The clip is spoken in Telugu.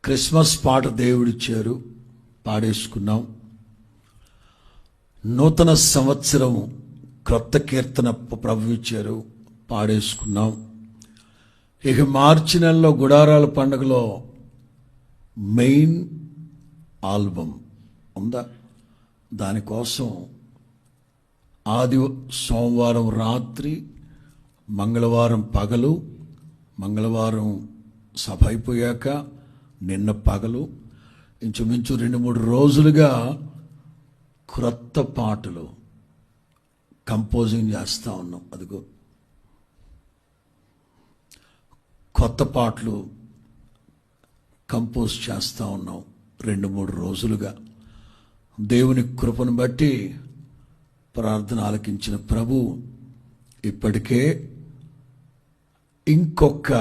క్రిస్మస్ పాట దేవుడిచ్చారు, పాడేసుకున్నాం. నూతన సంవత్సరం క్రొత్త కీర్తన ప్రభు ఇచ్చారు, పాడేసుకున్నాం. ఇక మార్చి నెలలో గుడారాల పండుగలో మెయిన్ ఆల్బమ్ ఉందా? దానికోసం సోమవారం రాత్రి, మంగళవారం పగలు, మంగళవారం సభ అయిపోయాక నిన్న పగలు ఇంచుమించు 2-3 రోజులుగా క్రొత్త పాటలు కంపోజింగ్ చేస్తూ ఉన్నాం. అదిగో కొత్త పాటలు కంపోజ్ చేస్తూ ఉన్నాం 2-3 రోజులుగా. దేవుని కృపను బట్టి ప్రార్థన ఆలకించిన ప్రభు ఇప్పటికే ఇంకొక